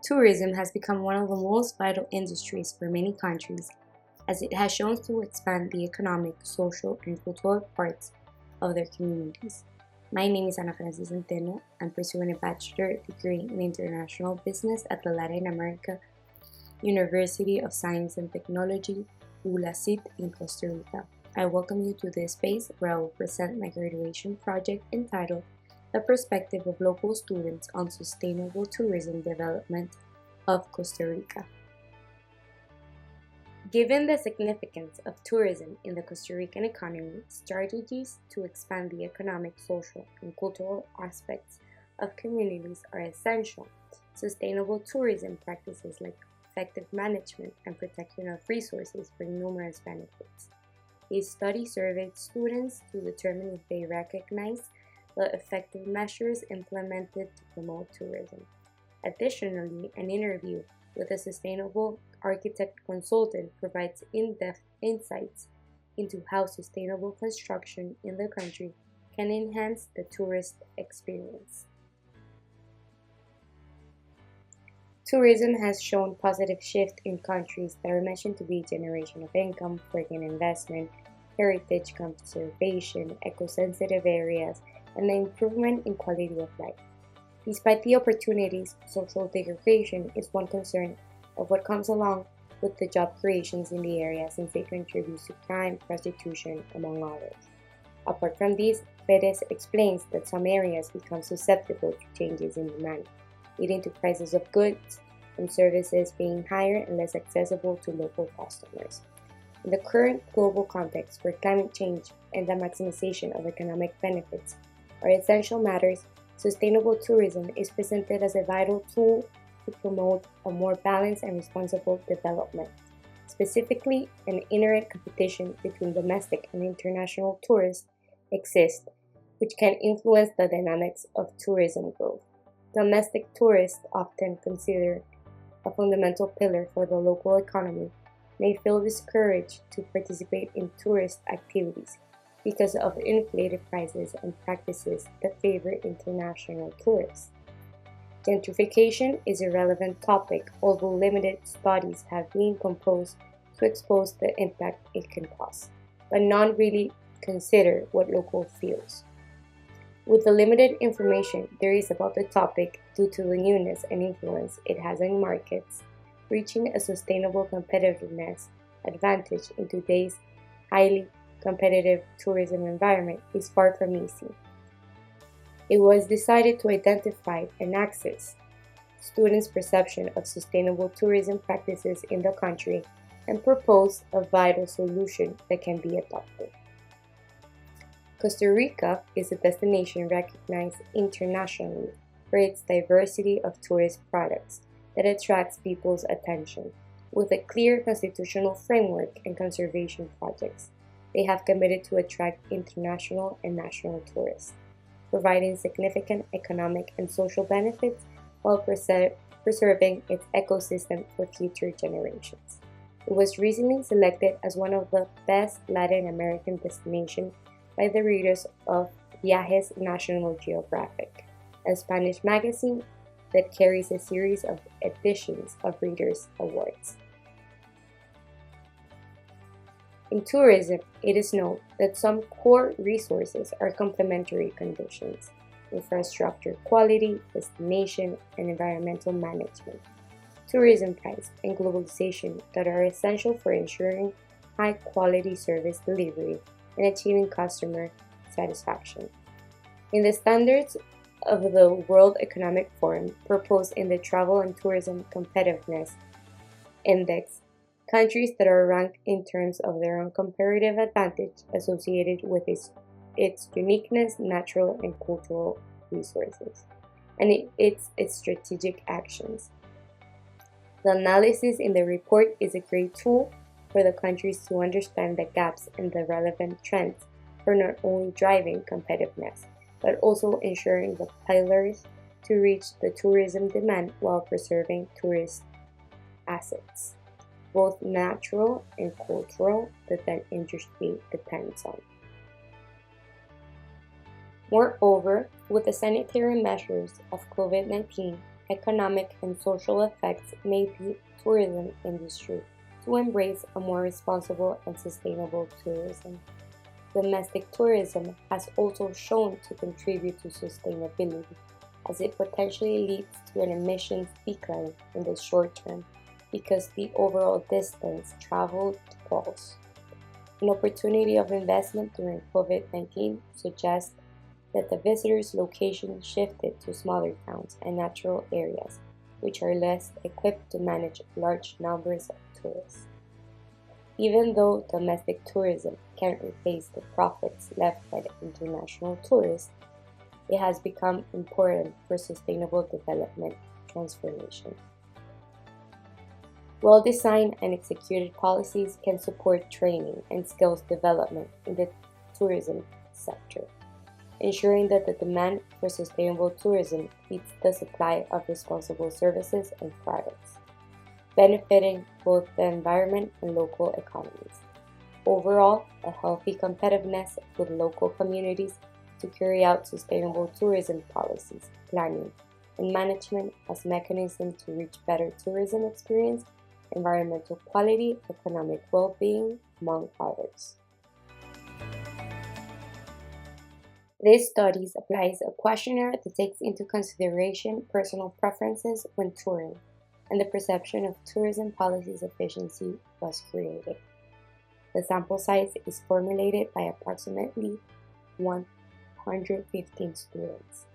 Tourism has become one of the most vital industries for many countries, as it has shown to expand the economic, social, and cultural parts of their communities. My name is Ana Francis Centeno. I'm pursuing a bachelor degree in international business at the Latin America University of Science and Technology, ULACIT in Costa Rica. I welcome you to this space where I will present my graduation project entitled The Perspective of Local Students on Sustainable Tourism Development of Costa Rica. Given the significance of tourism in the Costa Rican economy, strategies to expand the economic, social, and cultural aspects of communities are essential. Sustainable tourism practices like effective management and protection of resources bring numerous benefits. A study surveyed students to determine if they recognize the effective measures implemented to promote tourism. Additionally, an interview with a sustainable architect consultant provides in-depth insights into how sustainable construction in the country can enhance the tourist experience. Tourism has shown positive shift in countries that are mentioned to be generation of income, foreign investment, heritage conservation, eco-sensitive areas, and the improvement in quality of life. Despite the opportunities, social degradation is one concern of what comes along with the job creations in the area, since they contribute to crime, prostitution, among others. Apart from this, Perez explains that some areas become susceptible to changes in demand, leading to prices of goods and services being higher and less accessible to local customers. In the current global context where climate change and the maximization of economic benefits are essential matters, sustainable tourism is presented as a vital tool to promote a more balanced and responsible development. Specifically, an inherent competition between domestic and international tourists exists, which can influence the dynamics of tourism growth. Domestic tourists, often considered a fundamental pillar for the local economy, may feel discouraged to participate in tourist activities because of inflated prices and practices that favor international tourists. Gentrification is a relevant topic, although limited studies have been composed to expose the impact it can cause, but none really consider what local feels. With the limited information there is about the topic due to the newness and influence it has in markets, reaching a sustainable competitiveness advantage in today's highly competitive tourism environment is far from easy. It was decided to identify and access students' perception of sustainable tourism practices in the country and propose a vital solution that can be adopted. Costa Rica is a destination recognized internationally for its diversity of tourist products that attracts people's attention. With a clear constitutional framework and conservation projects, they have committed to attract international and national tourists, providing significant economic and social benefits while preserving its ecosystem for future generations. It was recently selected as one of the best Latin American destinations by the readers of Viajes National Geographic, a Spanish magazine that carries a series of editions of Readers' Awards. In tourism, it is known that some core resources are complementary conditions: infrastructure quality, destination, and environmental management, tourism price, and globalization that are essential for ensuring high-quality service delivery and achieving customer satisfaction. In the standards of the World Economic Forum proposed in the Travel and Tourism Competitiveness Index, countries that are ranked in terms of their own comparative advantage associated with its uniqueness, natural and cultural resources, and its strategic actions. The analysis in the report is a great tool for the countries to understand the gaps and the relevant trends for not only driving competitiveness, but also ensuring the pillars to reach the tourism demand while preserving tourist assets, both natural and cultural, that the industry depends on. Moreover, with the sanitary measures of COVID-19, economic and social effects made the tourism industry to embrace a more responsible and sustainable tourism. Domestic tourism has also shown to contribute to sustainability, as it potentially leads to an emissions decline in the short term because the overall distance traveled falls. An opportunity of investment during COVID-19 suggests that the visitors' location shifted to smaller towns and natural areas, which are less equipped to manage large numbers of tourists. Even though domestic tourism can't replace the profits left by the international tourists, it has become important for sustainable development transformation. Well-designed and executed policies can support training and skills development in the tourism sector, ensuring that the demand for sustainable tourism meets the supply of responsible services and products, benefiting both the environment and local economies. Overall, a healthy competitiveness with local communities to carry out sustainable tourism policies, planning, and management as mechanism to reach better tourism experience, environmental quality, economic well-being, among others. This study applies a questionnaire that takes into consideration personal preferences when touring, and the perception of tourism policies efficiency was created. The sample size is formulated by approximately 115 students.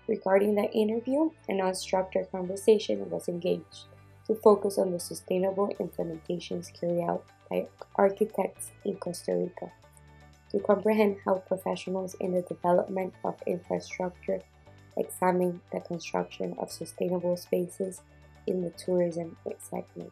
Regarding the interview, an unstructured conversation was engaged to focus on the sustainable implementations carried out by architects in Costa Rica, to comprehend how professionals in the development of infrastructure examine the construction of sustainable spaces in the tourism segment.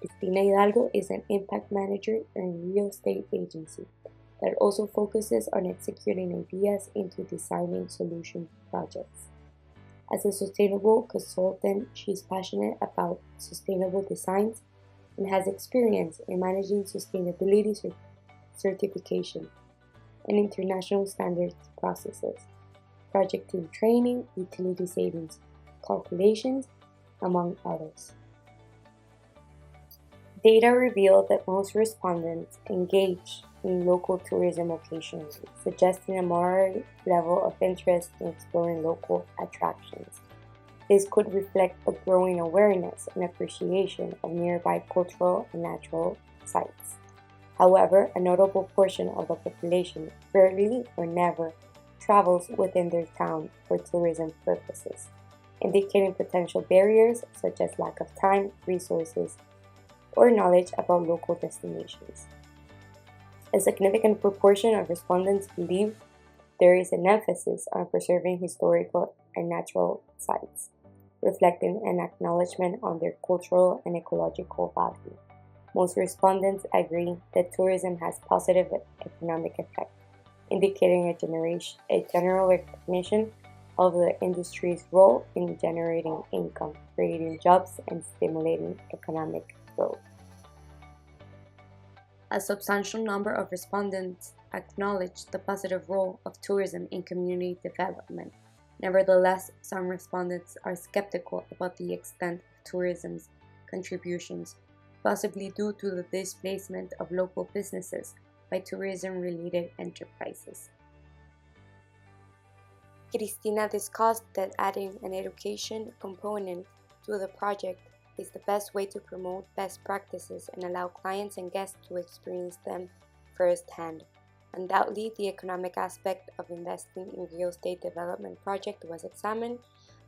Cristina Hidalgo is an impact manager and real estate agency that also focuses on executing ideas into designing solution projects. As a sustainable consultant, she is passionate about sustainable designs and has experience in managing sustainability certification and international standards processes, project team training, utility savings calculations, among others. Data revealed that most respondents engaged in local tourism occasionally, suggesting a moderate level of interest in exploring local attractions. This could reflect a growing awareness and appreciation of nearby cultural and natural sites. However, a notable portion of the population rarely or never travels within their town for tourism purposes, indicating potential barriers such as lack of time, resources, or knowledge about local destinations. A significant proportion of respondents believe there is an emphasis on preserving historical and natural sites, reflecting an acknowledgement on their cultural and ecological value. Most respondents agree that tourism has positive economic effect, indicating a general recognition of the industry's role in generating income, creating jobs, and stimulating economic growth. A substantial number of respondents acknowledged the positive role of tourism in community development. Nevertheless, some respondents are skeptical about the extent of tourism's contributions, possibly due to the displacement of local businesses by tourism-related enterprises. Cristina discussed that adding an education component to the project is the best way to promote best practices and allow clients and guests to experience them firsthand. Undoubtedly, the economic aspect of investing in real estate development project was examined.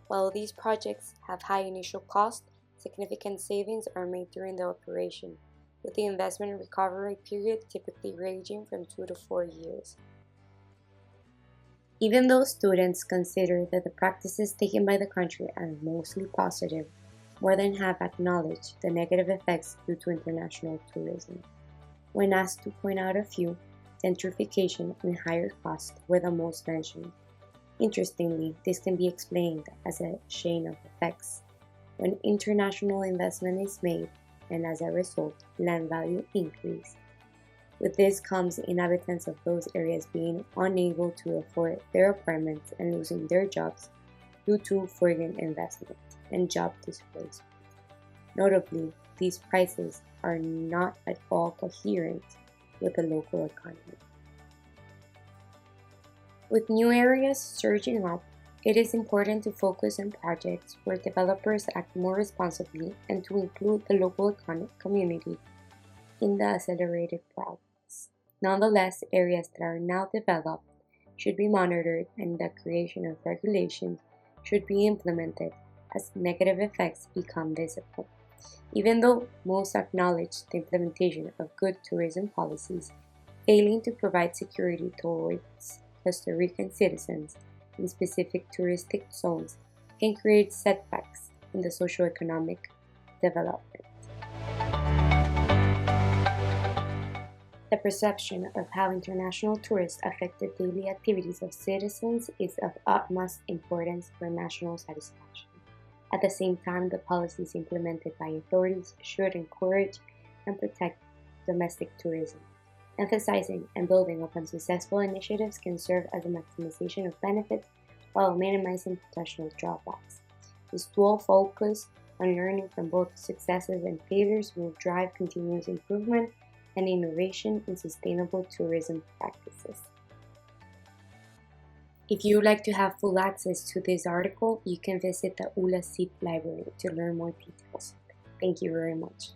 While these projects have high initial cost, significant savings are made during the operation, with the investment recovery period typically ranging from 2 to 4 years. Even though students consider that the practices taken by the country are mostly positive, more than half acknowledge the negative effects due to international tourism. When asked to point out a few, gentrification and higher costs were the most mentioned. Interestingly, this can be explained as a chain of effects. When international investment is made, and as a result, land value increase, With this comes inhabitants of those areas being unable to afford their apartments and losing their jobs due to foreign investment and job displacement. Notably, these prices are not at all coherent with the local economy. With new areas surging up, it is important to focus on projects where developers act more responsibly and to include the local community in the accelerated progress. Nonetheless, areas that are now developed should be monitored and the creation of regulations should be implemented as negative effects become visible. Even though most acknowledge the implementation of good tourism policies, failing to provide security towards Costa Rican citizens in specific touristic zones can create setbacks in the socioeconomic development. The perception of how international tourists affect the daily activities of citizens is of utmost importance for national satisfaction. At the same time, the policies implemented by authorities should encourage and protect domestic tourism. Emphasizing and building upon successful initiatives can serve as a maximization of benefits while minimizing potential drawbacks. This dual focus on learning from both successes and failures will drive continuous improvement and innovation in sustainable tourism practices. If you would like to have full access to this article, you can visit the ULACIT library to learn more details. Thank you very much.